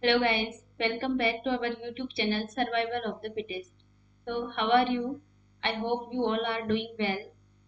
Hello guys, welcome back to our YouTube channel Survival of the Fittest. So how are you? I hope you all are doing well.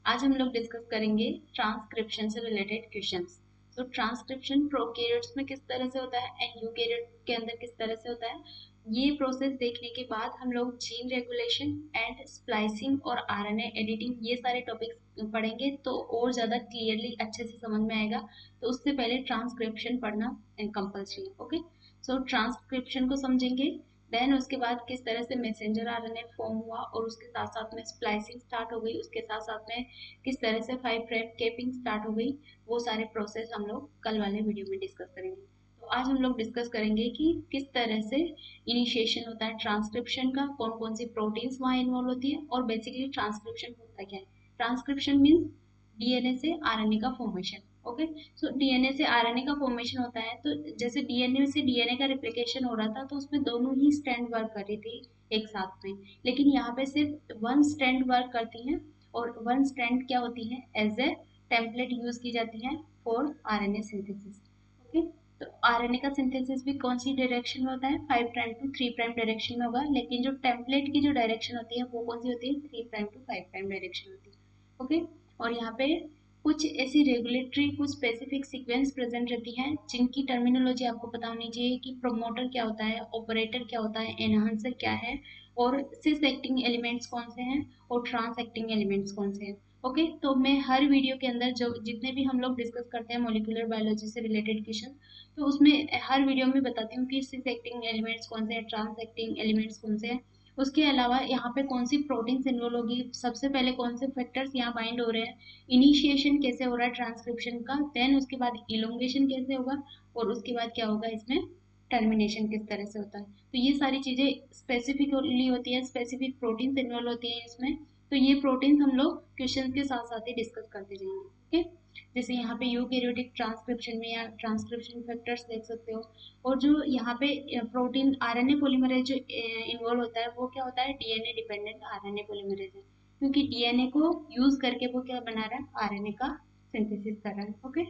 आज हम लोग discuss करेंगे transcription से related questions. तो transcription prokaryotes में किस तरह से होता है एंड यूकैरियोट के अंदर किस तरह से होता है, ये प्रोसेस देखने के बाद हम लोग जीन रेगुलेशन एंड स्प्लाइसिंग और आरएनए एडिटिंग ये सारे टॉपिक्स पढ़ेंगे तो और ज़्यादा क्लियरली अच्छे से समझ में आएगा. तो उससे पहले ट्रांसक्रिप्शन पढ़ना कंपल्सरी है. ओके, सो ट्रांसक्रिप्शन को समझेंगे. देन उसके बाद किस तरह से मैसेंजर आरएनए फॉर्म हुआ और उसके साथ साथ में स्प्लाइसिंग स्टार्ट हो गई, उसके साथ साथ में किस तरह से 5 प्राइम कैपिंग स्टार्ट हो गई, वो सारे प्रोसेस हम लोग कल वाले वीडियो में डिस्कस करेंगे. तो आज हम लोग डिस्कस करेंगे कि किस तरह से इनिशिएशन होता है ट्रांसक्रिप्शन का, कौन कौन सी प्रोटीन्स वहाँ इन्वॉल्व होती है और बेसिकली ट्रांसक्रिप्शन होता क्या है. ट्रांसक्रिप्शन मीन्स डीएनए से आरएनए का फॉर्मेशन. ओके, सो डीएनए से आरएनए का फॉर्मेशन होता है. तो जैसे डीएनए से डीएनए का रिप्लिकेशन हो रहा था तो उसमें दोनों ही स्ट्रैंड वर्क कर रही थी एक साथ में, लेकिन यहाँ पे सिर्फ वन स्ट्रैंड वर्क करती हैं और वन स्ट्रैंड क्या होती है एज ए टेम्पलेट यूज की जाती है फॉर आरएनए सिंथेसिस. ओके, तो आरएनए का सिंथेसिस भी कौन सी डायरेक्शन में होता है, 5 प्राइम टू 3 प्राइम डायरेक्शन में होगा, लेकिन जो टेम्पलेट की जो डायरेक्शन होती है वो कौन सी होती है, 3 प्राइम टू 5 प्राइम डायरेक्शन होती है. ओके, और यहाँ पे कुछ ऐसी रेगुलेटरी कुछ स्पेसिफिक सीक्वेंस प्रेजेंट रहती हैं जिनकी टर्मिनोलॉजी आपको पता होनी चाहिए कि प्रोमोटर क्या होता है, ऑपरेटर क्या होता है, एनहांसर क्या है, और सिस एक्टिंग एलिमेंट्स कौन से हैं और ट्रांस एक्टिंग एलिमेंट्स कौन से हैं. ओके, तो मैं हर वीडियो के अंदर जो जितने भी हम लोग डिस्कस करते हैं मोलिकुलर बायोलॉजी से रिलेटेड क्वेश्चन, तो उसमें हर वीडियो में बताती हूँ कि सिस एक्टिंग एलिमेंट्स कौन से हैं, ट्रांस एक्टिंग एलिमेंट्स कौन से हैं. उसके अलावा यहाँ पे कौन सी प्रोटीन्स इन्वॉल्व होगी, सबसे पहले कौन से फैक्टर्स यहाँ बाइंड हो रहे हैं, इनिशिएशन कैसे हो रहा है ट्रांसक्रिप्शन का, देन उसके बाद इलोंगेशन कैसे होगा और उसके बाद क्या होगा इसमें टर्मिनेशन किस तरह से होता है. तो ये सारी चीजें स्पेसिफिकली होती है, स्पेसिफिक प्रोटीन्स इन्वॉल्व होती हैं इसमें. तो ये प्रोटीन्स हम लोग क्वेश्चन के साथ साथ ही डिस्कस करते जाएंगे. ओके, जैसे यहाँ पे यूकैरियोटिक ट्रांसक्रिप्शन में या ट्रांसक्रिप्शन फैक्टर्स देख सकते हो. और जो यहाँ पे प्रोटीन आरएनए पॉलीमरेज जो इन्वॉल्व होता है वो क्या होता है, डीएनए डिपेंडेंट आरएनए पॉलीमरेज है, क्योंकि डीएनए को यूज करके वो क्या बना रहा है, आरएनए का सिंथेसिस कर रहा है. ओके,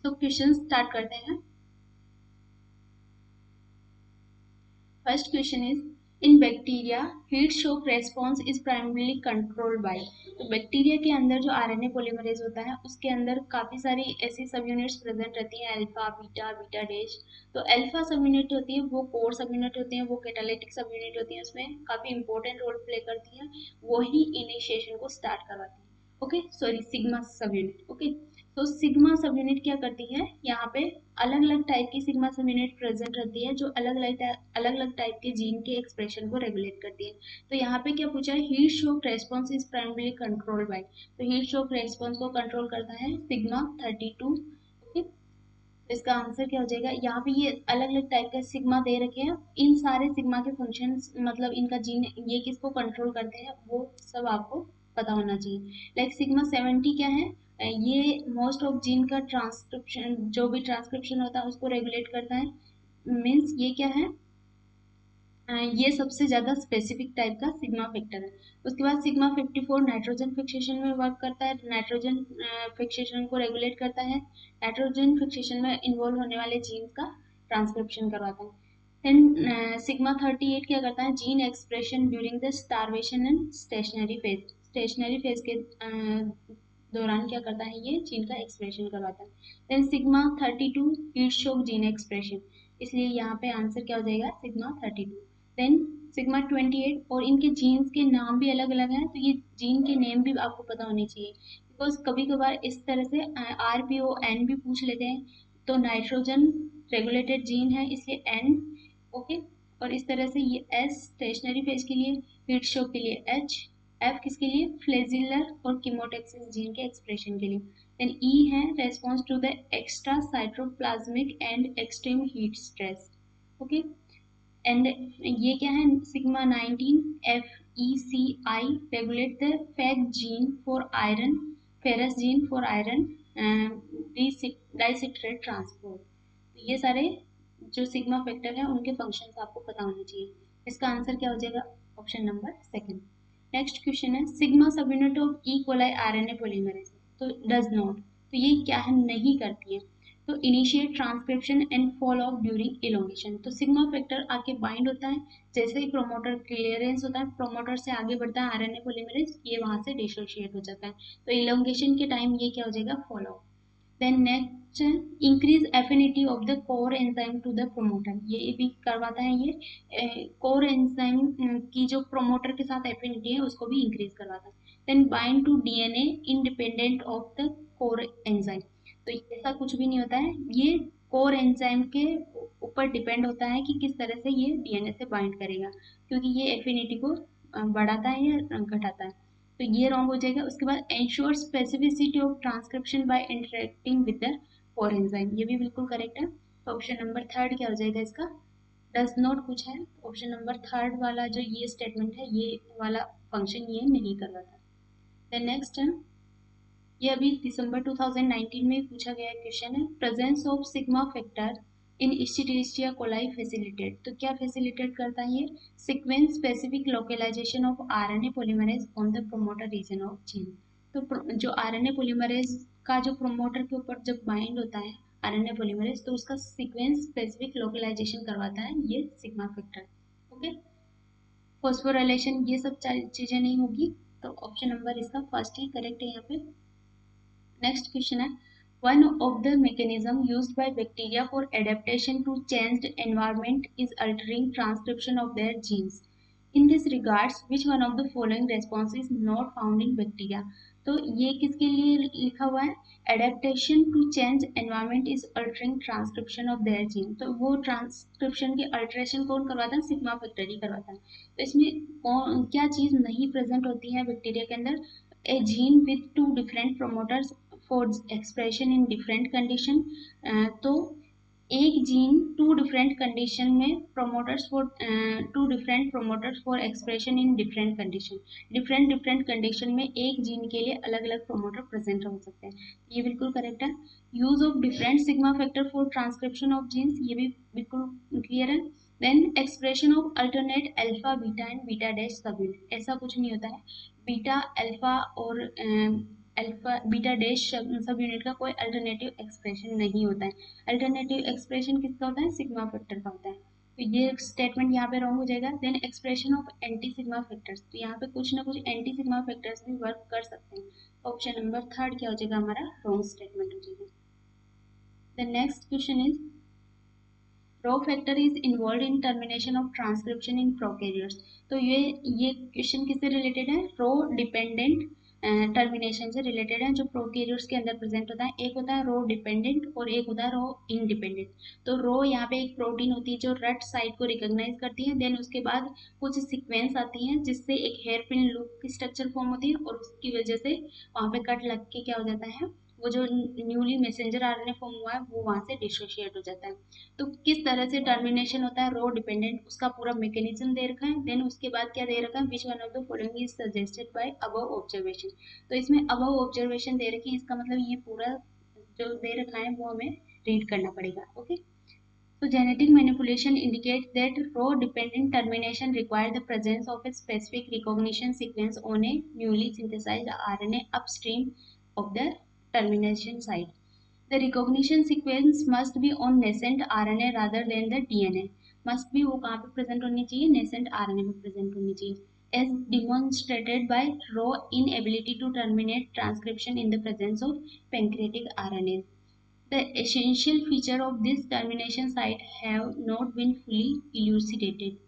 तो क्वेश्चन स्टार्ट करते हैं. First question is, in bacteria heat shock response is primarily controlled by. तो बैक्टीरिया के अंदर जो आरएनए पॉलीमरेज होता है उसके अंदर काफी सारी ऐसी सब यूनिट्स प्रेजेंट रहती हैं, अल्फा बीटा बीटा डैश. तो अल्फा सब यूनिट होती है वो कोर सब यूनिट होती है, वो कैटालिटिक सब यूनिट होती है, उसमें काफी इंपॉर्टेंट रोल प्ले करती है, वही इनिशिएशन को स्टार्ट करवाती है. ओके, सॉरी, सिग्मा सब यूनिट. ओके, तो सिग्मा सब यूनिट क्या करती है, यहाँ पे अलग अलग टाइप की सिग्मा सब यूनिट प्रेजेंट रहती है जो अलग अलग टाइप के जीन के एक्सप्रेशन को रेगुलेट करती है. तो यहाँ पे क्या पूछा है, heat shock response is primary control by. तो हीट शॉक रेस्पॉन्स को कंट्रोल करता है सिग्मा 32. ओके, इसका आंसर क्या हो जाएगा, यहाँ पे ये अलग अलग टाइप के सिग्मा दे रखे हैं, इन सारे सिग्मा के फंक्शंस मतलब इनका जीन ये किसको कंट्रोल करते हैं वो सब आपको पता होना चाहिए. लाइक सिग्मा 70 क्या है, ये मोस्ट ऑफ जीन का ट्रांसक्रिप्शन जो भी ट्रांसक्रिप्शन होता है उसको रेगुलेट करता है. मीन्स ये क्या है, ये सबसे ज़्यादा स्पेसिफिक टाइप का सिग्मा फैक्टर है. उसके बाद सिग्मा 54 नाइट्रोजन फिक्सेशन में वर्क करता है, नाइट्रोजन फिक्सेशन को रेगुलेट करता है, नाइट्रोजन फिक्सेशन में इन्वॉल्व होने वाले जीन्स का ट्रांसक्रिप्शन करवाता है. देन सिग्मा 38 क्या करता है, gene expression during the starvation and stationary phase. Stationary phase के दौरान क्या करता है, ये जीन का एक्सप्रेशन करवाता है. Then sigma 32 heat shock gene expression, इसलिए यहाँ पे आंसर क्या हो जाएगा, सिग्मा 32. देन सिग्मा 28, और इनके जीन्स के नाम भी अलग अलग हैं, तो ये जीन के नेम भी आपको पता होने चाहिए, बिकॉज कभी कभार इस तरह से आर पी ओ एन भी पूछ लेते हैं. तो नाइट्रोजन रेगुलेटेड जीन है इसलिए एन. ओके, और इस तरह से ये एस स्टेशनरी फेज के लिए, हीट शॉक के लिए एच, एफ किसके लिए, फ्लेजिलर और कीमोटेक्सिस जीन के एक्सप्रेशन के लिए. देन ई है response to the extracytoplasmic and extreme heat stress. Okay, and ये क्या है, sigma 19 F E C I regulate the fec gene for iron, ferrous gene for iron dicitrate transport. तो ये सारे जो सिग्मा फैक्टर है उनके फंक्शंस आपको पता होने चाहिए. इसका आंसर क्या हो जाएगा, option number second. Next question है, sigma subunit of E coli RNA polymerase. तो डज नॉट, तो ये क्या है, नहीं करती है. तो initiate transcription and fall off during elongation. तो सिग्मा फैक्टर आके बाइंड होता है, जैसे ही प्रोमोटर क्लियरेंस होता है, प्रोमोटर से आगे बढ़ता है आरएनए पॉलीमरेज, ये वहां से डिसोशिएट हो जाता है, तो इलोंगेशन के टाइम ये क्या हो जाएगा, fall off. Then next, increase affinity of the core enzyme to the promoter, ये भी करवाता है, ये कोर एंजाइम की जो प्रोमोटर के साथ एफिनिटी है उसको भी इंक्रीज करवाता है। Then bind to DNA independent of the core enzyme. तो ऐसा कुछ भी नहीं होता है, ये कोर एंजाइम के ऊपर डिपेंड होता है कि किस तरह से ये डीएनए से बाइंड करेगा, क्योंकि ये एफिनिटी को बढ़ाता है या घटाता है। तो ये रॉन्ग हो जाएगा। उसके बाद ensure specificity of transcription by interacting with the core enzyme, ये भी बिल्कुल करेक्ट है। तो ऑप्शन नंबर थर्ड क्या हो जाएगा इसका, डज नॉट कुछ है, ऑप्शन नंबर थर्ड वाला जो ये स्टेटमेंट है, ये वाला फंक्शन ये नहीं करवाता। देन नेक्स्ट है, ये अभी दिसंबर 2019 में पूछा गया क्वेश्चन है, presence of sigma factor in Escherichia coli facilitate. तो क्या फैसिलिटेट करता है ये, sequence specific localization of RNA polymerase on the promoter region of gene. तो जो आरएनए पॉलीमरेज का जो प्रोमोटर के ऊपर जब बाइंड होता है आरएनए पॉलीमरेज, तो उसका सीक्वेंस स्पेसिफिक लोकलाइजेशन करवाता है ये सिग्मा फैक्टर। ओके, फॉस्फोराइलेशन ये सब चीजें नहीं होगी, तो ऑप्शन नंबर इसका फर्स्ट ही करेक्ट है यहाँ पे। नेक्स्ट क्वेश्चन है, one of the mechanism used by bacteria for adaptation to changed environment is altering transcription of their genes. In this regards, which one of the following response is not found in bacteria? तो ये किसके लिए लिखा हुआ है, adaptation to change environment is altering transcription of their gene। तो वो transcription की अल्ट्रेशन कौन करवाता है, सिग्मा फैक्टर ही करवाता है। तो इसमें क्या चीज नहीं प्रेजेंट होती है बैक्टीरिया के अंदर, a gene with two different promoters for expression in different condition। तो एक जीन टू डिफरेंट कंडीशन में promoters for two different promoters for expression in different condition, different different condition में एक जीन के लिए अलग अलग प्रोमोटर प्रेजेंट हो सकते हैं, ये बिल्कुल करेक्ट है। Use of different sigma factor for transcription of genes, ये भी बिल्कुल क्लियर है। Then expression of alternate alpha beta and beta dash subunit, ऐसा कुछ नहीं होता है, बीटा अल्फा और alpha beta dash subunit का कोई अल्टरनेटिव एक्सप्रेशन नहीं होता है। अल्टरनेटिव एक्सप्रेशन किसका होता है, सिग्मा फैक्टर का होता है, तो ये स्टेटमेंट यहाँ पे रॉन्ग हो जाएगा। Then expression of anti sigma factors, तो यहाँ पे कुछ ना कुछ एंटी सिग्मा फैक्टर्स भी वर्क कर सकते हैं, ऑप्शन नंबर थर्ड क्या हो जाएगा हमारा, रॉन्ग स्टेटमेंट हो जाएगा। The next question is, rho factor is involve in termination of transcription in prokaryotes. तो ये क्वेश्चन किससे रिलेटेड है, रो डिपेंडेंट टर्मिनेशन से रिलेटेड है, जो प्रोकैरियोट्स के अंदर प्रेजेंट होता है। एक होता है रो डिपेंडेंट और एक होता है रो इंडिपेंडेंट। तो रो यहाँ पे एक प्रोटीन होती है जो रट साइट को रिकॉग्नाइज करती है, देन उसके बाद कुछ सीक्वेंस आती हैं जिससे एक हेयर पिन लूप की स्ट्रक्चर फॉर्म होती है, और उसकी वजह से वहाँ पे कट लग के क्या हो जाता है, वो जो न्यूली मैसेंजर आरएनए फॉर्म हुआ है वो वहाँ से डिसोशिएट हो जाता है। तो किस तरह से टर्मिनेशन होता है रो डिपेंडेंट, उसका पूरा मैकेनिज्म दे रखा है। देन उसके बाद क्या दे रखा है, which one of the following is suggested by above observation. तो इसमें अबव ऑब्जर्वेशन दे रखी है, इसका मतलब ये पूरा जो दे रखा है वो हमें रीड करना पड़ेगा। Okay, so genetic manipulation indicates that row dependent termination require the presence of a specific recognition sequence on a newly synthesized RNA upstream of the termination site. The recognition sequence must be on nascent RNA rather than the DNA. Must be वो कहाँ पे present होनी चाहिए, nascent RNA में present होनी चाहिए, as demonstrated by row inability to terminate transcription in the presence of pancreatic RNA. The essential feature of this termination site have not been fully elucidated.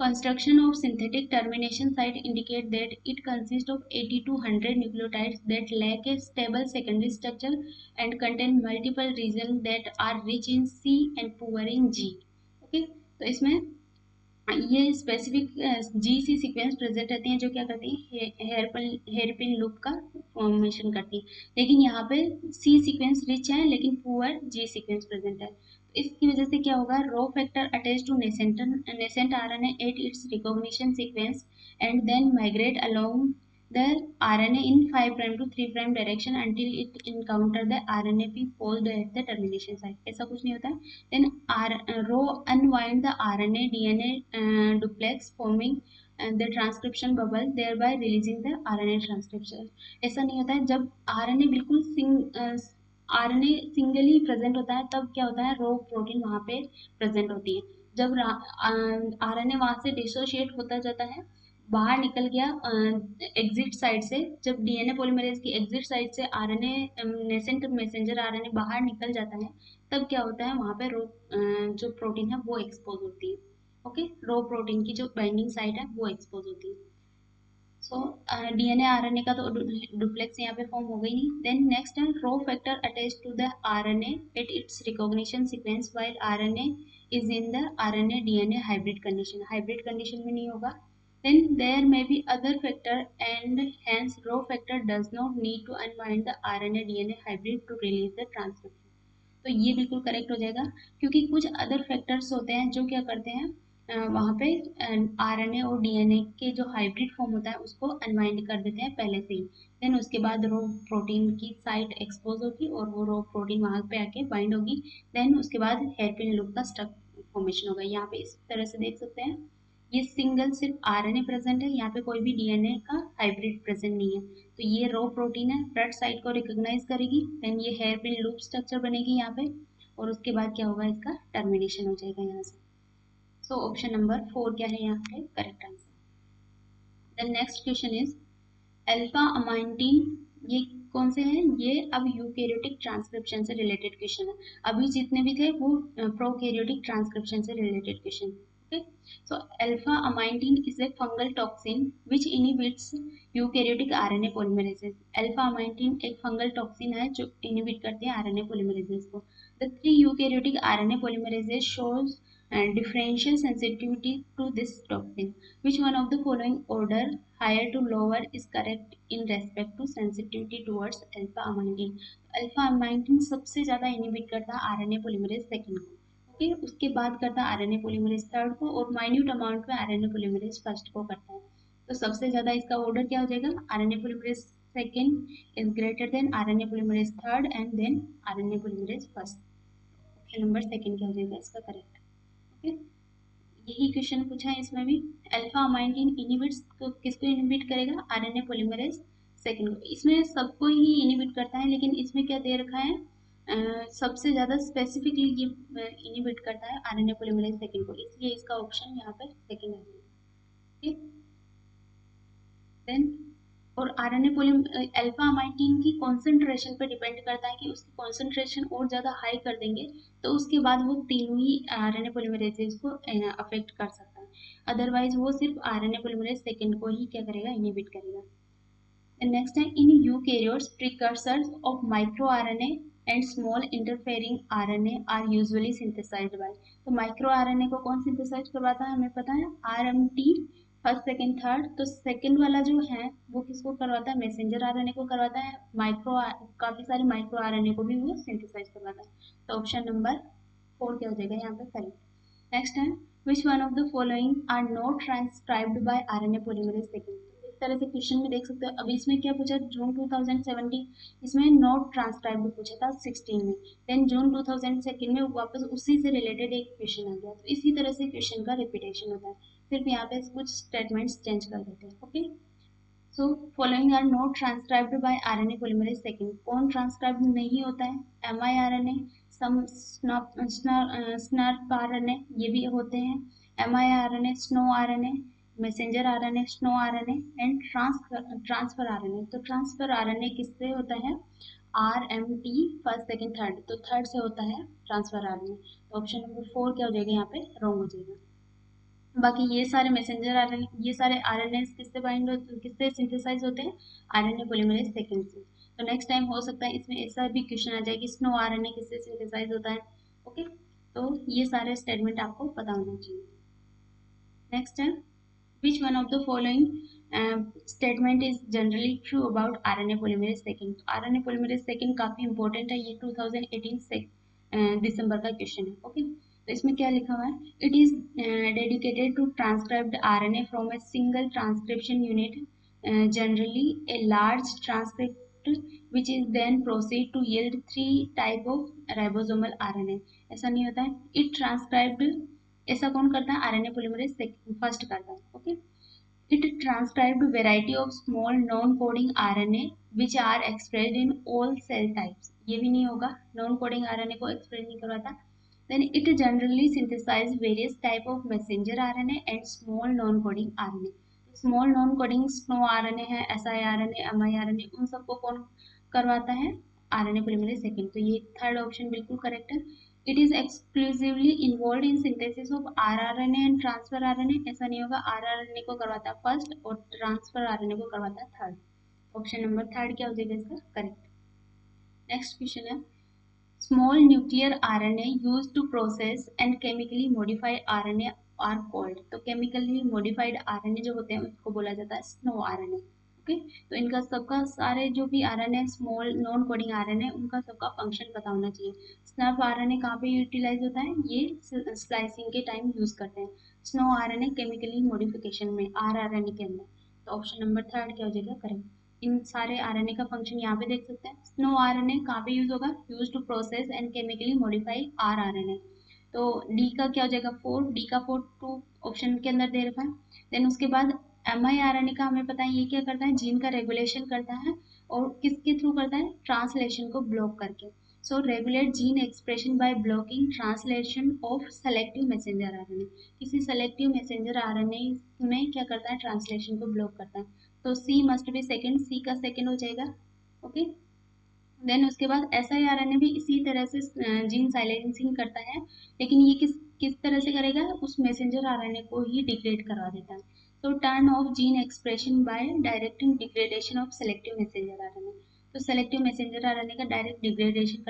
Construction of synthetic termination site indicate that it consists of 80 to 100 nucleotides that lack a stable secondary structure and contain multiple regions that are rich in C and poor in G. Okay, तो इसमें ये specific GC sequence present रहती हैं जो क्या करती हैं, hair pin loop का फॉर्मेशन करती है, लेकिन यहाँ पे सी सीक्वेंस रिच है लेकिन पुअर जी सीक्वेंस प्रेजेंट है। तो इसकी वजह से क्या होगा, rho factor attach to nascent RNA at its recognition sequence and then migrate along the RNA in 5' to 3' direction until it encounter the RNA posed at the termination site. ऐसा कुछ नहीं होता है। Then row unwind the RNA DNA duplex forming the transcription bubble thereby releasing the RNA transcription। ऐसा नहीं होता है, जब RNA बिल्कुल आरएनए सिंगली प्रेजेंट होता है तब क्या होता है, रो प्रोटीन वहाँ पे प्रेजेंट होती है। जब आरएनए वहाँ से डिसोशिएट होता जाता है, बाहर निकल गया एग्जिट साइड से, जब डीएनए पॉलीमरेज की एग्जिट साइड से आरएनए नेसेंट मैसेंजर आरएनए बाहर निकल जाता है, तब क्या होता है वहाँ पे रो जो प्रोटीन है वो एक्सपोज होती है। ओके, रो प्रोटीन की जो बाइंडिंग साइट है वो एक्सपोज होती है। सो डीएनए आरएनए का तो डुप्लेक्स यहाँ पे फॉर्म हो गई नहीं। देन नेक्स्ट है rho factor attach to the RNA at its recognition sequence while RNA is in the RNA DNA hybrid condition, hybrid condition में नहीं होगा। Then there may be other factor and hence rho factor does not need to unwind the RNA DNA hybrid to release the transcription. तो ये बिल्कुल correct हो जाएगा, क्योंकि कुछ अदर फैक्टर्स होते हैं जो क्या करते हैं वहाँ पे आरएनए और डीएनए के जो हाइब्रिड फॉर्म होता है उसको अनवाइंड कर देते हैं पहले से ही। देन उसके बाद रो प्रोटीन की साइट एक्सपोज होगी और वो रो प्रोटीन वहाँ पे आके बाइंड होगी। देन उसके बाद हेयरपिन लूप का स्ट्रक फॉर्मेशन होगा। यहाँ पे इस तरह से देख सकते हैं, ये सिंगल सिर्फ आरएनए प्रेजेंट है, यहाँ पे कोई भी डीएनए का हाइब्रिड प्रेजेंट नहीं है। तो ये रो प्रोटीन है, ब्लड साइट को रिकॉग्नाइज करेगी, देन ये हेयर पिन लूप स्ट्रक्चर बनेगी यहाँ पे, और उसके बाद क्या होगा, इसका टर्मिनेशन हो जाएगा यहाँ से। सो ऑप्शन नंबर 4 क्या है यहाँ पे correct answer. The next question is alpha amanitin, ये कौन से हैं, ये अब यूकैरियोटिक ट्रांसक्रिप्शन से रिलेटेड क्वेश्चन है। अभी जितने भी थे वो प्रोकैरियोटिक ट्रांसक्रिप्शन से related question. Okay, so alpha amanitin is a fungal toxin which inhibits eukaryotic RNA polymerases. Alpha amanitin एक फंगल टॉक्सिन है जो इनहिबिट करते हैं आरएनए पॉलीमरेजेस को। The 3 eukaryotic RNA polymerases shows differential sensitivity to this toxin. Which one of the following order higher to lower is correct in respect to sensitivity towards alpha amyloid? Alpha amanitin सबसे ज्यादा inhibit करता है RNA polymerase second को, okay, उसके बाद करता है RNA polymerase third को, और माइन्यूट अमाउंट में आरएनए पॉलीमरेज फर्स्ट को करता है। तो सबसे ज्यादा इसका ऑर्डर क्या हो जाएगा, RNA polymerase second is greater than RNA polymerase third and then RNA polymerase first. Option number second क्या हो जाएगा इसका करेक्ट। ओके, यही क्वेश्चन पूछा है इसमें भी। अल्फा अमाइंटीन इनहिबिट्स को किसको इनहिबिट करेगा, आरएनए पॉलीमरेज सेकंड को। इसमें सबको ही इनहिबिट करता है, लेकिन इसमें क्या दे रखा है, सबसे ज्यादा स्पेसिफिकली ये इनहिबिट करता है आरएनए पॉलीमरेज सेकंड को, इसलिए इसका ऑप्शन यहाँ पे सेकंड है। ठीक, देन और आरएनए अल्फा अमाइंटीन की कॉन्सेंट्रेशन पर डिपेंड करता है कि उसकी कॉन्सेंट्रेशन और ज़्यादा हाई कर देंगे तो उसके बाद वो तीनों ही आरएनए पॉलीमरेजेज को अफेक्ट कर सकता है, अदरवाइज वो सिर्फ आरएनए पॉलीमरेज सेकंड को ही क्या करेगा, इनहिबिट करेगा। नेक्स्ट है in eukaryotes precursors of micro RNA and small interfering RNA are usually synthesized by. तो माइक्रो आरएनए को कौन सिंथेसाइज करवाता है, हमें पता है आरएमटी फर्स्ट सेकंड थर्ड। तो सेकंड वाला जो है वो किसको करवाता है, मैसेंजर आरएनए को करवाता है, माइक्रो काफी सारे माइक्रो आरएनए को भी वो सिंथेसाइज करवाता है। तो ऑप्शन नंबर 4 क्या हो जाएगा यहाँ पे करेक्ट। नेक्स्ट है which one of the following are not transcribed by RNA polymerase second. इस तरह से क्वेश्चन में देख सकते हो। अभी इसमें क्या पूछा, जून 2017 इसमें नॉट ट्रांसक्राइब्ड पूछा था 16 में, देन जून 2002 में वापस उसी से रिलेटेड एक क्वेश्चन आ गया। तो इसी तरह से क्वेश्चन का रिपीटेशन होता है, सिर्फ यहाँ पे कुछ स्टेटमेंट्स चेंज कर देते हैं। Okay, so following are not transcribed by RNA polymerase second. कौन ट्रांसक्राइब नहीं होता है, एमआईआरएनए, सम स्नर्प आरएनए ये भी होते हैं, miRNA, sno RNA, messenger RNA, sno RNA and transfer RNA. तो ट्रांसफर आरएनए किससे होता है, आरएमटी फर्स्ट सेकंड थर्ड, तो थर्ड से होता है ट्रांसफर आरएनए। तो ऑप्शन नंबर 4 क्या हो जाएगा यहाँ पे रॉन्ग हो जाएगा। बाकी ये सारे मैसेंजर आरएनए, ये सारे आरएनए किससे बाइंड होते, किससे सिंथेसाइज होते हैं, आरएनए पॉलीमरेज सेकंड से। तो नेक्स्ट टाइम हो सकता है इसमें ऐसा भी क्वेश्चन आ जाए कि स्नो आरएनए किससे सिंथेसाइज होता है। ओके, तो ये सारे स्टेटमेंट आपको पता होना चाहिए। नेक्स्ट है which one of the following statement is generally true about RNA polymerase second। RNA polymerase second काफी इंपॉर्टेंट है, ये 2018 से दिसंबर का क्वेश्चन है। ओके, तो इसमें क्या लिखा हुआ है, it is dedicated to transcribed RNA from a single transcription unit, generally a large transcript which is then proceed to yield 3 type of ribosomal RNA। ऐसा नहीं होता है, it transcribed, ऐसा कौन करता है, आरएनए पॉलीमरेज फर्स्ट करता है। Okay, it transcribed variety of small non-coding RNA which are expressed in all cell types। ये भी नहीं होगा, नॉन कोडिंग आरएनए को एक्सप्रेस नहीं करवाता। Then it generally synthesize various type of messenger RNA and small non coding RNA. Small non coding sno RNA है, siRNA, miRNA, उन सबको कौन करवाता है? RNA polymerase second. तो ये थर्ड ऑप्शन बिल्कुल करेक्ट है। It is exclusively involve in synthesis of rRNA and transfer RNA. ऐसा नहीं होगा, rRNA को करवाता है फर्स्ट और ट्रांसफर आरएनए को करवाता है थर्ड। ऑप्शन नंबर थर्ड क्या हो जाएगा इसका करेक्ट। नेक्स्ट क्वेश्चन है, small nuclear RNA used to process and chemically modified RNA are called. तो केमिकली मॉडिफाइड आरएनए जो होते हैं उसको बोला जाता है स्नो आरएनए। ओके, तो इनका सबका सारे जो भी RNA small non coding RNA उनका सबका फंक्शन पता होना चाहिए। स्नफ आरएनए कहाँ पे यूटिलाइज होता है? ये स्लाइसिंग के टाइम यूज करते हैं। स्नो आरएनए केमिकली मॉडिफिकेशन में आरआरएनए के अंदर। तो ऑप्शन नंबर थर्ड क्या हो जाएगा करेक्ट। इन सारे आरएनए का फंक्शन यहाँ पे देख सकते हैं। स्नो आरएनए कहाँ पे यूज होगा? Use to process and chemically modify rRNA. तो डी का क्या हो जाएगा फोर, डी का फोर टू ऑप्शन के अंदर दे रखा है। देन उसके बाद mRNA का हमें पता है ये क्या करता है? जीन का रेगुलेशन करता है और किसके थ्रू करता है? ट्रांसलेशन को ब्लॉक करके। So regulate gene expression by blocking translation of selective messenger RNA. किसी सेलेक्टिव मैसेंजर आरएनए में क्या करता है? ट्रांसलेशन को ब्लॉक करता है। तो सी मस्ट बी सेकेंड, सी का सेकेंड हो जाएगा। ओके, देन उसके बाद siRNA भी इसी तरह से जीन साइलेंसिंग करता है, लेकिन ये किस किस तरह से करेगा? उस मैसेंजर आरएनए को ही डिग्रेड करवा देता है। तो turn off gene expression by directing degradation of selective messenger RNA. तो सेलेक्टिव मैसेंजर आरएनए का डायरेक्ट डिग्रेडेशन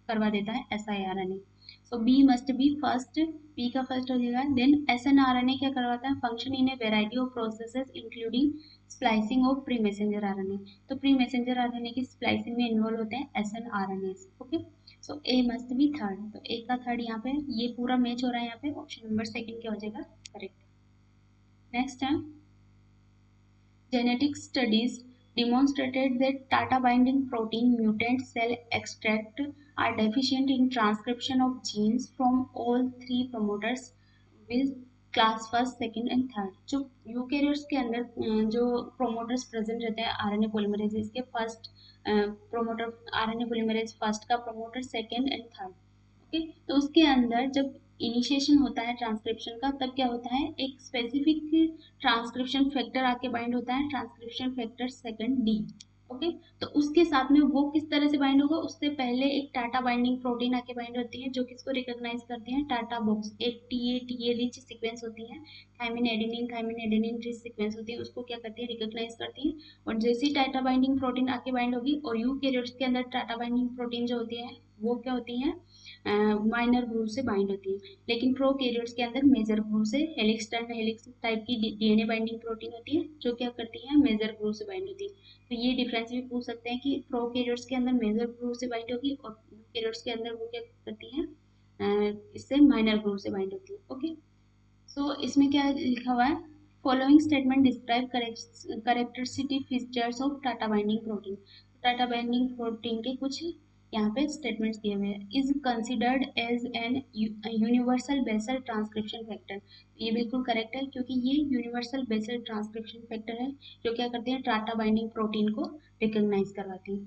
करवा देता है siRNA। So B must be first, B का फर्स्ट हो जाएगा। देन snRNA क्या करवाता है? Function in a variety of processes including splicing of pre messenger RNA. तो प्री मैसेंजर आरएनए की स्प्लाइसिंग में इन्वॉल्व होते हैं snRNA। Okay, so A must be third. तो ए का थर्ड यहाँ पे ये पूरा मैच हो रहा है। यहाँ पे ऑप्शन नंबर सेकंड क्या हो जाएगा करेक्ट। नेक्स्ट है, genetic studies demonstrated that tata binding protein mutant cell extract are deficient in transcription of genes from all three promoters with class first second and third. जो eukaryotes के अंदर जो promoters present रहते हैं RNA polymerase के first promoter, RNA polymerase first का promoter second and third. Okay, तो उसके अंदर जब इनिशिएशन होता है ट्रांसक्रिप्शन का तब क्या होता है? एक स्पेसिफिक ट्रांसक्रिप्शन फैक्टर आके बाइंड होता है, transcription factor second D. Okay, तो उसके साथ में वो किस तरह से बाइंड होगा? उससे पहले एक टाटा बाइंडिंग प्रोटीन आके बाइंड होती है जो किसको रिकॉग्नाइज करती है? TATA box. एक टीए रिच सीक्वेंस होती है, थाइमिन एडेनिन रिच सीक्वेंस होती है, उसको क्या करती है? रिकॉग्नाइज करती है। और जैसे ही टाटा बाइंडिंग प्रोटीन आके बाइंड होगी, और यूकैरियोट्स के अंदर टाटा बाइंडिंग प्रोटीन जो होती है वो क्या होती है? माइनर ग्रुप से बाइंड होती है। लेकिन प्रोकैरियोट्स के अंदर मेजर ग्रुप से हेलिक्स टर्न हेलिक्स टाइप की डीएनए बाइंडिंग प्रोटीन होती है जो क्या करती है? मेजर ग्रुप से बाइंड होती है। तो ये डिफरेंस भी पूछ सकते हैं कि प्रोकैरियोट्स के अंदर मेजर ग्रुप से बाइंड होगी और यूकैरियोट्स के अंदर वो क्या करती है? इससे माइनर ग्रुप से बाइंड होती है। ओके, सो इसमें क्या लिखा हुआ है? Following statement describe characteristic features of TATA binding protein. TATA binding protein के कुछ यहाँ पे स्टेटमेंट्स दिए हुए हैं। Is considered as an universal basal transcription factor. ये बिल्कुल करेक्ट है क्योंकि ये यूनिवर्सल बेसल ट्रांसक्रिप्शन फैक्टर है जो क्या करते हैं? टाटा बाइंडिंग प्रोटीन को रिकॉग्नाइज करवाती है,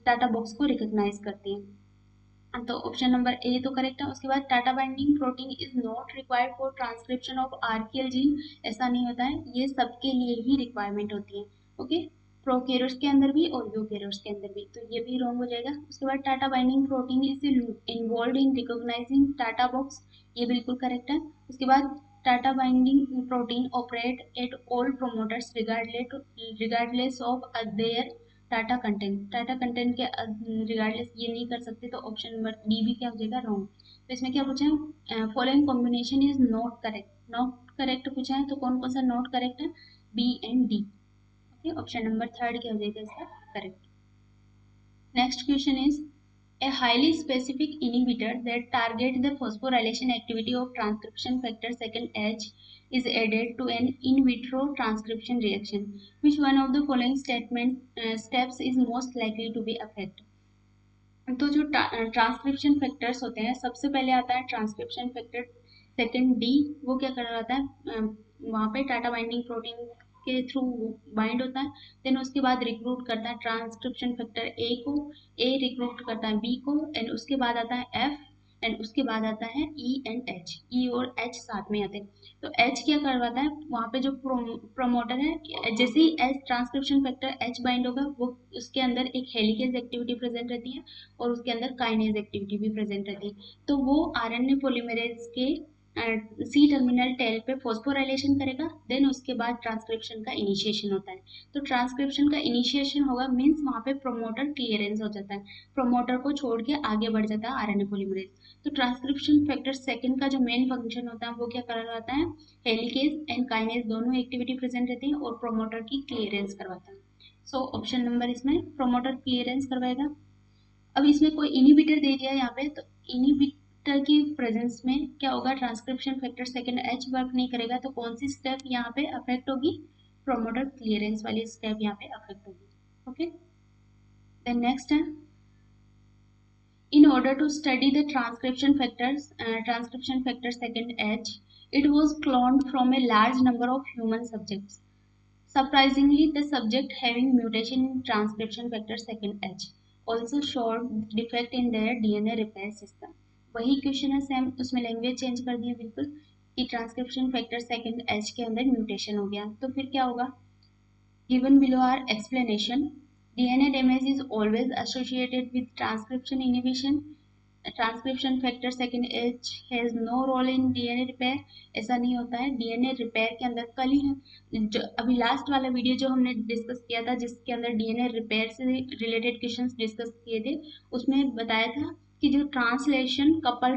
टाटा बॉक्स को रिकॉग्नाइज करती है। तो ऑप्शन नंबर ए तो करेक्ट है। उसके बाद TATA binding protein is not required for transcription of archaeal gene. ऐसा नहीं होता है, ये सबके लिए ही रिक्वायरमेंट होती है। ओके, प्रोकैरियोट्स के अंदर भी और यूकैरियोट्स के अंदर भी। तो ये भी रॉन्ग हो जाएगा। उसके बाद TATA binding protein is involve in recognising TATA box. ये बिल्कुल करेक्ट है। उसके बाद TATA binding protein operate at all promoters regardless of their Tata content के रिगार्डलेस ये नहीं कर सकते। तो ऑप्शन नंबर डी भी क्या हो जाएगा? रॉन्ग। तो इसमें क्या पूछा है? Following combination is not correct. Not correct पूछा है, तो कौन कौन सा नॉट करेक्ट है? B and D. Okay, option number third क्या हो जाएगा इसका correct. Next question is a highly specific inhibitor that target the phosphorylation activity of transcription factor second H is added to an in vitro transcription reaction. Which one of the following steps is most likely to be affect? तो जो transcription factors होते हैं, सबसे पहले आता है transcription factor second D. वो क्या करवाता है? वहाँ पे टाटा बाइंडिंग प्रोटीन के थ्रू बाइंड होता है। देन उसके बाद रिक्रूट करता है ट्रांसक्रिप्शन फैक्टर ए को, ए रिक्रूट करता है बी को, एंड उसके बाद आता है एफ, एंड उसके बाद आता है ई एंड एच, ई और एच साथ में आते हैं। तो एच क्या करवाता है, वहाँ पे जो प्रोमोटर है, जैसे ही H transcription factor H bind होगा वो उसके अंदर एक हेलिकेज एक्टिविटी प्रेजेंट रहती है और उसके अंदर काइनेज एक्टिविटी भी प्रेजेंट रहती है। तो वो आरएनए पॉलीमरेज के सी टर्मिनल टेल पे फॉस्फोराइलेशन करेगा, देन उसके बाद ट्रांसक्रिप्शन का इनिशिएशन होता है। तो ट्रांसक्रिप्शन का इनिशिएशन होगा मीन्स वहाँ पे प्रोमोटर क्लियरेंस हो जाता है, प्रोमोटर को छोड़ के आगे बढ़ जाता है आरएनए पॉलीमरेज। तो ट्रांसक्रिप्शन फैक्टर सेकंड का जो मेन फंक्शन होता है वो क्या करवाता है, हेलिकेज एंड काइनेज दोनों एक्टिविटी प्रेजेंट रहती है और प्रोमोटर की क्लियरेंस करवाता है। सो ऑप्शन नंबर इसमें प्रोमोटर क्लियरेंस करवाएगा। अब इसमें कोई इनिबिटर दे दिया यहाँ पे, तो इनिबिटर की प्रेजेंस में क्या होगा, transcription factor second H work नहीं करेगा, तो कौन सी स्टेप यहाँ पे अफेक्ट होगी, प्रोमोटर क्लियरेंस वाली स्टेप यहाँ पे अफेक्ट होगी। ओके, देन नेक्स्ट है, in order to study the transcription factor second H, it was cloned from a large number of human subjects. Surprisingly, the subject having mutation in transcription factor second H also showed defect in their DNA repair system. वही question है same, उसमें language change कर दी है बिल्कुल कि transcription factor second H के अंदर mutation हो गया, तो फिर क्या होगा, given below are explanation. DNA damage is always associated with transcription inhibition. Transcription factor second H has no role in DNA repair, ऐसा नहीं होता है। डीएनए रिपेयर के अंदर कल ही जो अभी लास्ट वाला वीडियो जो हमने डिस्कस किया था जिसके अंदर डीएनए रिपेयर से रिलेटेड क्वेश्चंस डिस्कस किए थे, उसमें बताया था कि जो ट्रांसलेशन कपल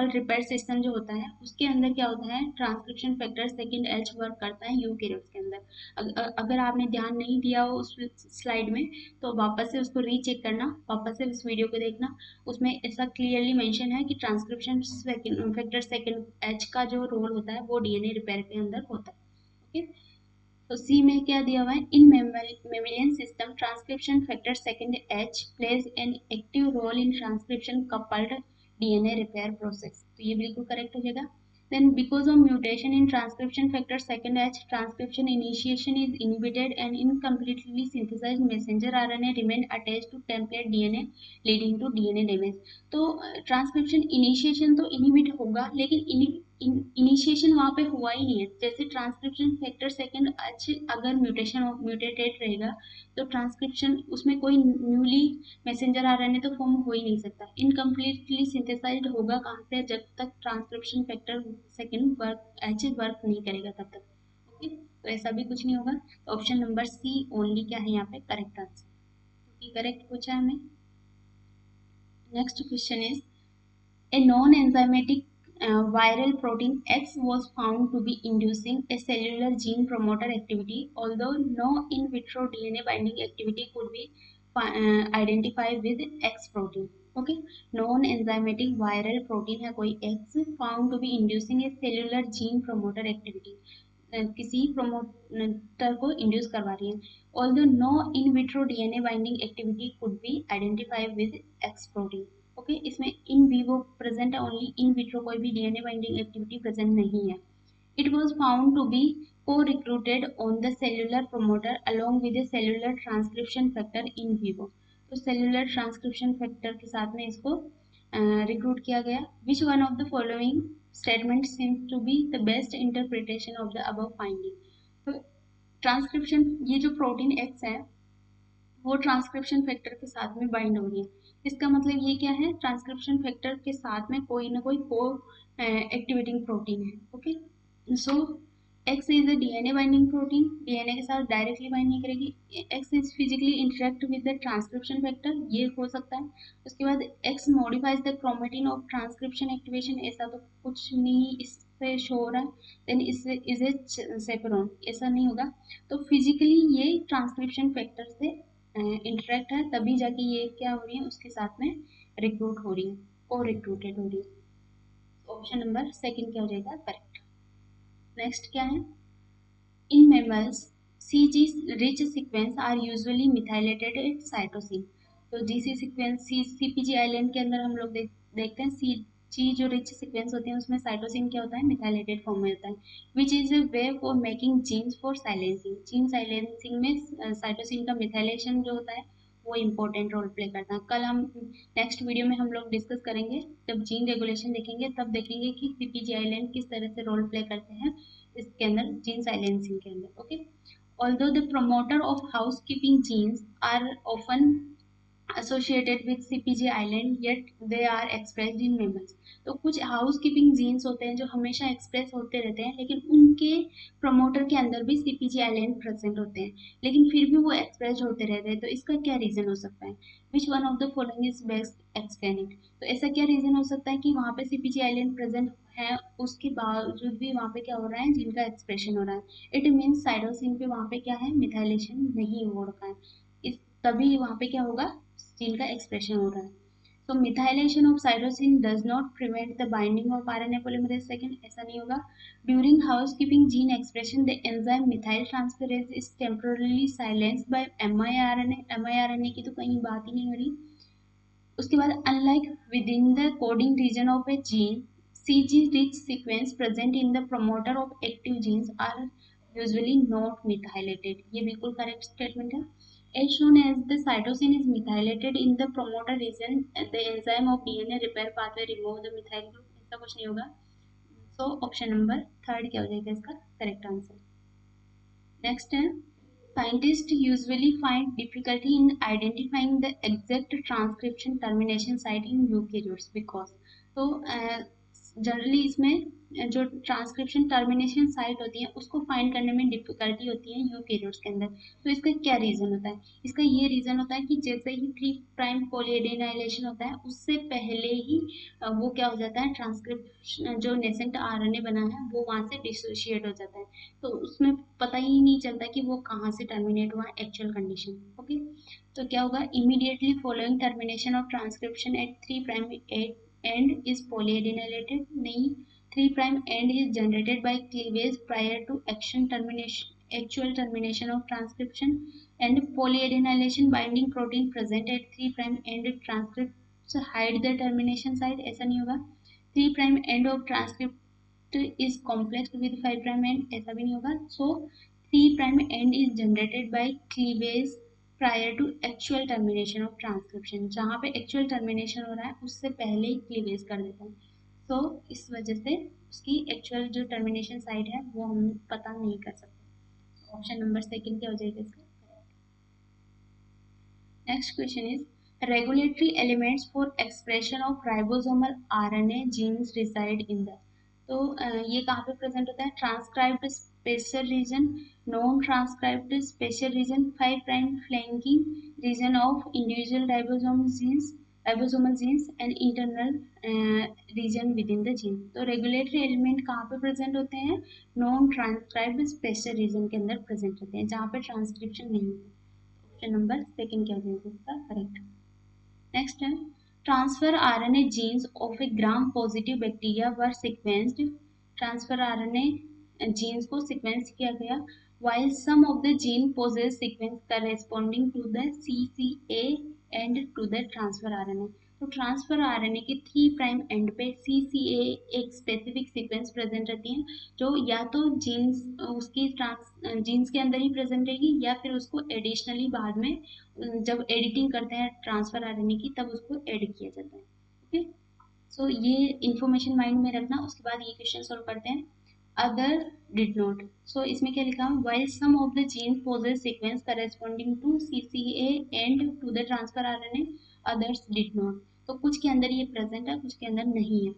रिपेयर सिस्टम जो होता है उसके अंदर क्या होता है, transcription factor second H work करता है यूकैरियोट्स के अंदर। अगर आपने ध्यान नहीं दिया हो उस स्लाइड में तो वापस से उसको रीचेक करना, वापस से उस वीडियो को देखना, उसमें ऐसा क्लियरली मेंशन है कि ट्रांसक्रिप्शन फैक्टर सेकंड एच का जो रोल होता है वो डीएनए रिपेयर के अंदर होता है। ओके, तो सी में क्या दिया हुआ है, in mammalian system transcription factor second H plays an active role in transcription coupled DNA repair process, तो ये बिल्कुल करेक्ट हो जाएगा। Then because of mutation in transcription factor second H, transcription initiation is inhibited and incompletely synthesized messenger RNA remain attached to template DNA leading to DNA damage। तो transcription initiation तो inhibit होगा लेकिन initiation वहाँ पे हुआ ही नहीं है। जैसे ट्रांसक्रिप्शन फैक्टर सेकंड एच अगर म्यूटेटेड रहेगा तो ट्रांसक्रिप्शन उसमें कोई न्यूली मैसेंजर आरएनए तो फॉर्म हो ही नहीं सकता। इनकम्प्लीटली सिंथेसाइज्ड होगा कहाँ से, जब तक transcription factor second H work नहीं करेगा तब तक। ओके, तो ऐसा भी कुछ नहीं होगा। तो ऑप्शन नंबर सी ओनली क्या है यहाँ पे करेक्ट आंसर, क्योंकि करेक्ट पूछा है हमें। Next question is, a non enzymatic viral protein X was found to be inducing a cellular gene promoter activity, although no in vitro DNA binding activity could be identified with X protein. Okay, non enzymatic viral protein है कोई X found to be inducing a cellular gene promoter activity, किसी promoter को induce करवा रही है। Although no in vitro DNA binding activity could be identified with X protein. Okay, इसमें in vivo present है, only in vitro कोई भी DNA binding activity present नहीं है। It was found to be co-recruited on the cellular promoter along with a cellular transcription factor in vivo। तो cellular transcription factor के साथ में इसको रिक्रूट किया गया। Which one of the following statement seems to be the best interpretation of the above finding. तो transcription, ये जो प्रोटीन एक्स है वो ट्रांसक्रिप्शन फैक्टर के साथ में बाइंड हो रही है। इसका मतलब ये क्या है, ट्रांसक्रिप्शन फैक्टर के साथ में कोई ना कोई को एक्टिवेटिंग प्रोटीन है। Okay, so x is a DNA binding protein, DNA के साथ डायरेक्टली बाइंड नहीं करेगी। X is physically interact with the transcription factor, ये हो सकता है। उसके बाद x modifies the chromatin of transcription activation, ऐसा तो कुछ नहीं इससे शो हो रहा है। देन इससे इज ए सेपेरोन, ऐसा नहीं होगा। तो फिजिकली ये ट्रांसक्रिप्शन फैक्टर से इंटरेक्ट है, तभी जाके ये क्या हो रही है, उसके साथ में रिक्रूट हो रही है, को रिक्रूटेड हो रही है। ऑप्शन नंबर सेकंड क्या हो जाएगा करेक्ट। नेक्स्ट क्या है, in mammals CG rich sequence are usually methylated at cytosine. तो GC सीक्वेंस CPG आइलैंड के अंदर हम लोग देखते हैं ची जो रिच सीक्वेंस होते हैं उसमें साइटोसिन क्या होता है, मिथाइलेटेड फॉर्म में होता है, which is a way for making genes for silencing. Gene silencing में साइटोसिन का मिथाइलेशन जो होता है वो इम्पोर्टेंट रोल प्ले करता है। कल हम नेक्स्ट वीडियो में हम लोग डिस्कस करेंगे, जब जीन रेगुलेशन देखेंगे तब देखेंगे कि सीपीजी आइलैंड किस तरह से रोल प्ले करते हैं इसके अंदर, जीन साइलेंसिंग के अंदर। Okay, although the promoter of housekeeping genes are often associated with CPG island, yet they are expressed in mammals। तो कुछ हाउस कीपिंग जीन्स होते हैं जो हमेशा एक्सप्रेस होते रहते हैं, लेकिन उनके प्रमोटर के अंदर भी CPG आइलैंड प्रेजेंट होते हैं, लेकिन फिर भी वो एक्सप्रेस होते रहते हैं। तो इसका क्या रीजन हो सकता है? Which one of the following is best explain it. तो ऐसा क्या रीजन हो सकता है कि वहाँ पे CPG आइलैंड प्रेजेंट है, उसके बावजूद भी वहाँ पे क्या हो रहा है, जिनका एक्सप्रेशन हो रहा है। इट मीन्स साइटोसिन पे वहाँ पे क्या है, मिथाइलेशन नहीं हो रखा है, इस तभी वहाँ पे क्या होगा, जीन का एक्सप्रेशन हो रहा है। So methylation of cytosine does not prevent the binding of RNA polymerase second, ऐसा नहीं होगा। During housekeeping gene expression, the enzyme methyl transferase is temporarily silenced by miRNA। miRNA की तो कहीं बात ही नहीं हो रही। उसके बाद unlike within the coding region of a gene, CG rich sequence present in the promoter of active genes are usually not methylated। ये बिल्कुल करेक्ट स्टेटमेंट है। As soon as the cytosine is methylated in the promoter region, the enzyme of DNA repair pathway remove the methyl group। ऐसा कुछ नहीं होगा। So option number third क्या हो जाएगा इसका करेक्ट आंसर। नेक्स्ट है, scientists usually find difficulty in identifying the exact transcription termination site in eukaryotes because। तो जनरली इसमें जो ट्रांसक्रिप्शन टर्मिनेशन साइट होती है उसको फाइंड करने में डिफिकल्टी होती है यूकेरियोट्स के अंदर। तो इसका क्या रीजन होता है? इसका ये रीजन होता है कि जैसे ही 3' पॉलीएडेनाइलेशन होता है उससे पहले ही वो क्या हो जाता है, ट्रांसक्रिप्शन जो नेसेंट आरएनए बना है वो वहां से डिसोशिएट हो जाता है, तो उसमें पता ही नहीं चलता कि वो कहाँ से टर्मिनेट हुआ एक्चुअल कंडीशन। ओके, तो क्या होगा, immediately following termination of transcription at 3' end is polyadenylated, नहीं, 3' end is generated by cleavage prior to actual termination of transcription, and polyadenylation binding protein present at 3' end transcripts hide the termination site, ऐसा नहीं होगा। 3' end of transcript is complex with 5' end, ऐसा भी नहीं होगा। So 3' end is generated by cleavage prior to actual termination of transcription, जहाँ पे actual termination हो रहा है उससे पहले ही क्लीवेज कर देता है। तो इस वजह से उसकी एक्चुअल जो टर्मिनेशन साइट है वो हम पता नहीं कर सकते। ऑप्शन नंबर सेकंड क्या हो जाएगा इसका। Next question is, regulatory elements for expression of ribosomal RNA genes reside in the. तो ये कहाँ पे प्रेजेंट होता है, transcribed special region, non transcribed special region, 5' flanking region of individual ribosomal genes and internal region within the gene. तो regulatory element कहाँ पे present होते हैं, नॉन ट्रांसक्राइब्ड स्पेशल रीजन के अंदर प्रेजेंट होते हैं जहाँ पे ट्रांसक्रिप्शन नहीं होता। ऑप्शन नंबर सेकंड क्या हो जाएगा इसका करेक्ट। नेक्स्ट है, transfer RNA genes of a gram positive bacteria were sequenced. Transfer RNA genes को सीक्वेंस किया गया, while some of the gene possess sequence corresponding to the CCA and to the transfer RNA। तो transfer RNA के 3' and पे CCA एक specific sequence present रहती है, जो या तो जीन्स उसकी जीन्स के अंदर ही प्रेजेंट रहेगी या फिर उसको एडिशनली बाद में जब एडिटिंग करते हैं ट्रांसफर आरएनए की तब उसको ऐड किया जाता है। ओके, सो ये इंफॉर्मेशन माइंड में रखना। उसके बाद ये क्वेश्चन सॉल्व करते हैं। अदर डिड नॉट, सो इसमें क्या लिखा है, while some of the gene possess sequence corresponding to CCA and to the transfer RNA, others did not। तो कुछ के अंदर ये प्रेजेंट है, कुछ के अंदर नहीं है।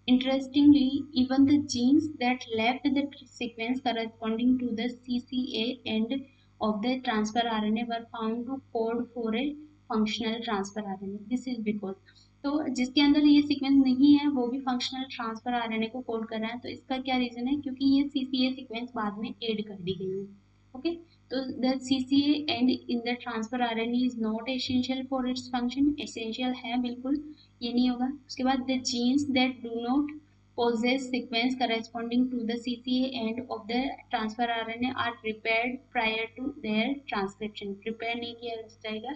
Interestingly, even the genes that left the sequence corresponding to the CCA and of the transfer RNA were found to code for a functional transfer RNA। This is because, तो जिसके अंदर ये सीक्वेंस नहीं है वो भी फंक्शनल ट्रांसफर आरएनए को code कर रहा है। तो इसका क्या रीजन है, क्योंकि ये सीसीए सीक्वेंस बाद में ऐड कर दी गई है। ओके, तो the CCA and in the transfer RNA is not essential for its function. Essential है बिल्कुल, ये नहीं होगा। उसके बाद the genes that do not possess sequence corresponding to the CCA end of the transfer RNA are prepared prior to their transcription। prepare नहीं किया जाएगा।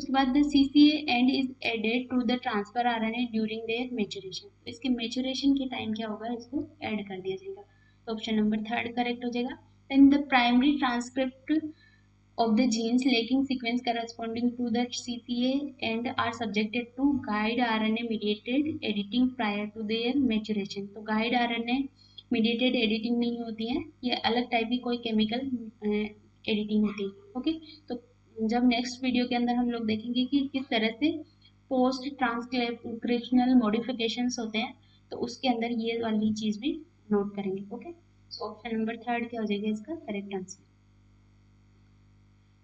उसके बाद the CCA end is added to the transfer RNA during their maturation, इसके maturation के time क्या होगा, इसको ऐड कर दिया जाएगा। तो ऑप्शन नंबर 3 करेक्ट हो जाएगा। Then the primary transcript of the genes lacking sequence corresponding to the CCA and are subjected to guide RNA mediated editing prior to their maturation। तो guide RNA mediated editing नहीं होती है, ये अलग type की कोई केमिकल एडिटिंग होती है। ओके, तो जब नेक्स्ट वीडियो के अंदर हम लोग देखेंगे कि किस तरह से पोस्ट ट्रांसक्रिप्शनल मॉडिफिकेशंस होते हैं, तो उसके अंदर ये वाली चीज भी नोट करेंगे। ओके, सो ऑप्शन नंबर 3 क्या हो जाएगा इसका करेक्ट आंसर।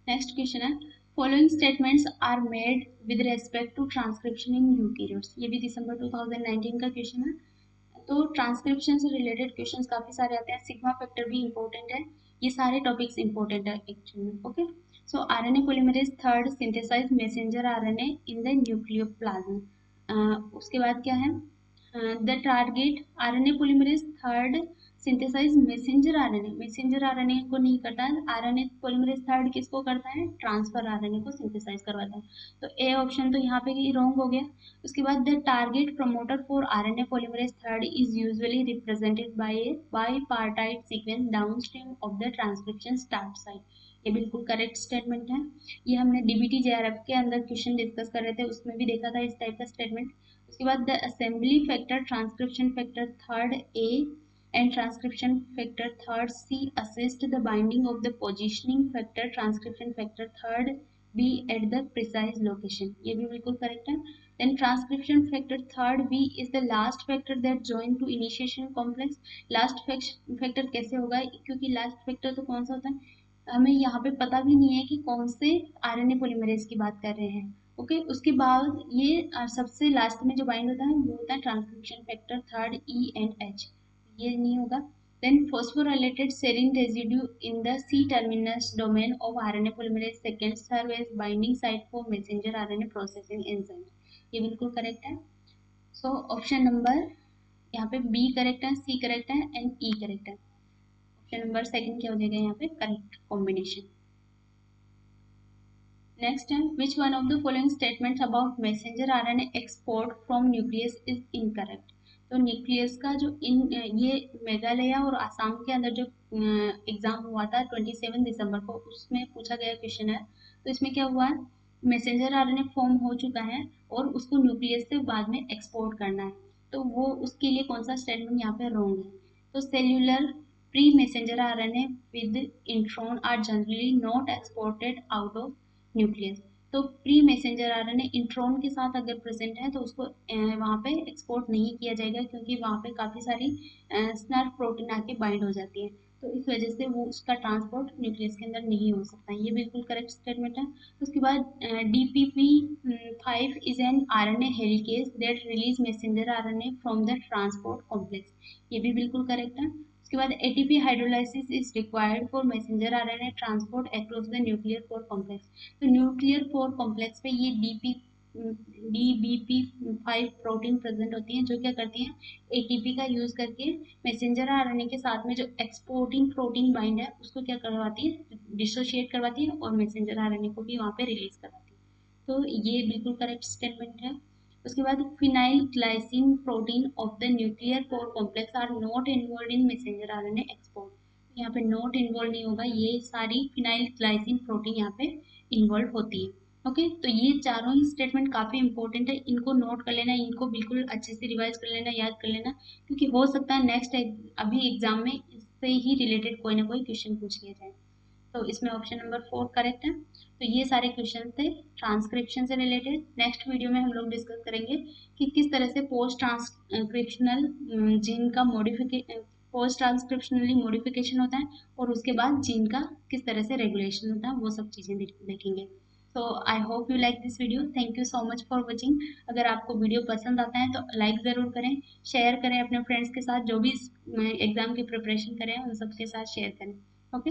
नेक्स्ट क्वेश्चन है, following statements are made with respect to transcription in eukaryotes, ये भी दिसंबर 2019 का क्वेश्चन है। तो ट्रांसक्रिप्शन से रिलेटेड क्वेश्चंस काफी सारे आते हैं, सिग्मा फैक्टर भी इंपॉर्टेंट है, ये सारे टॉपिक्स इंपॉर्टेंट है एक्चुअली में। Okay, so RNA polymerase third synthesize messenger RNA in the nucleoplasm. उसके बाद क्या है, the target RNA polymerase third synthesize messenger RNA, messenger RNA को नहीं करता है, आरएनए पॉलीमरेज थर्ड किसको करता है, ट्रांसफर आरएनए को सिंथेसाइज करवाता है। तो ए ऑप्शन तो यहाँ पे ही रॉन्ग हो गया। उसके बाद the target promoter for RNA polymerase third is usually represented by A bipartite sequence downstream of the transcription start site, ये बिल्कुल करेक्ट स्टेटमेंट है। ये हमने डीबीटी जेआरएफ के अंदर क्वेश्चन डिस्कस कर रहे थे, उसमें भी देखा था इस टाइप का स्टेटमेंट। उसके बाद the assembly factor transcription factor third A and transcription factor third C assist the binding of the positioning factor transcription factor third B at the precise location, ये भी बिल्कुल करेक्ट है। then transcription factor third B is the last factor that join to initiation complex, last factor कैसे होगा, क्योंकि last factor तो कौन सा होता है, हमें यहाँ पे पता भी नहीं है कि कौन से RNA पॉलीमरेज की बात कर रहे हैं। ओके, उसके बाद ये सबसे लास्ट में जो बाइंड होता है वो होता है transcription factor third E and H, ये नहीं होगा। Then phosphorylated serine residue in the C-terminus domain of RNA polymerase second serve as binding site for messenger RNA processing enzyme, ये बिल्कुल करेक्ट है। सो ऑप्शन नंबर यहाँ पे B correct है, C correct है एंड ई करेक्ट है। Option number second क्या हो जाएगा यहाँ पे करेक्ट कॉम्बिनेशन। नेक्स्ट है, which one of the following statements about messenger RNA export from nucleus is incorrect. तो न्यूक्लियस का जो ये मेघालय और आसाम के अंदर जो एग्जाम हुआ था 27 दिसंबर को, उसमें पूछा गया क्वेश्चन है। तो इसमें क्या हुआ है, मैसेंजर आरएनए फॉर्म हो चुका है और उसको न्यूक्लियस से बाद में एक्सपोर्ट करना है, तो वो उसके लिए कौन सा स्टेटमेंट यहाँ पे रॉन्ग है। तो cellular pre messenger RNA with intron are generally not exported out of nucleus. तो प्री मैसेंजर आरएनए इंट्रॉन के साथ अगर प्रेजेंट है तो उसको वहाँ पे एक्सपोर्ट नहीं किया जाएगा, क्योंकि वहाँ पे काफ़ी सारी स्नर्फ प्रोटीन आके बाइंड हो जाती है, तो इस वजह से वो उसका ट्रांसपोर्ट न्यूक्लियस के अंदर नहीं हो सकता, ये बिल्कुल करेक्ट स्टेटमेंट है। उसके बाद DPP5 is an RNA helicase that release messenger RNA from the transport complex, ये भी बिल्कुल करेक्ट है। उसके बाद ATP hydrolysis is required for messenger RNA transport across the nuclear pore complex. तो न्यूक्लियर पोर कॉम्प्लेक्स पे ये DBP5 प्रोटीन प्रेजेंट होती हैं, जो क्या करती हैं ATP का यूज करके मैसेंजर RNA के साथ में जो एक्सपोर्टिंग प्रोटीन बाइंड है उसको क्या करवाती है, डिसोशिएट करवाती है और मैसेंजर RNA को भी वहाँ पे रिलीज करवाती है, तो ये बिल्कुल करेक्ट स्टेटमेंट है। उसके बाद phenyl glycine protein of the nuclear pore complex are not involve in messenger RNA export, यहाँ पे नॉट इन्वॉल्व नहीं होगा, ये सारी फिनाइल ग्लाइसिन प्रोटीन यहाँ पे इन्वॉल्व होती है। ओके, तो ये चारों ही स्टेटमेंट काफी इंपॉर्टेंट है, इनको नोट कर लेना, इनको बिल्कुल अच्छे से रिवाइज कर लेना, याद कर लेना, क्योंकि हो सकता है नेक्स्ट अभी एग्जाम में इससे ही रिलेटेड कोई ना कोई क्वेश्चन पूछ लिया जाए। तो इसमें ऑप्शन नंबर 4 करेक्ट है। तो ये सारे क्वेश्चन थे ट्रांसक्रिप्शन से रिलेटेड। नेक्स्ट वीडियो में हम लोग डिस्कस करेंगे कि किस तरह से पोस्ट ट्रांसक्रिप्शनल जीन का पोस्ट ट्रांसक्रिप्शनली मॉडिफिकेशन होता है और उसके बाद जीन का किस तरह से रेगुलेशन होता है, वो सब चीज़ें देखेंगे। तो I hope you like this video, thank you so much for watching. अगर आपको वीडियो पसंद आता है तो लाइक ज़रूर करें, शेयर करें अपने फ्रेंड्स के साथ, जो भी एग्ज़ाम की प्रिपरेशन करें उन सबके साथ शेयर करें। ओके।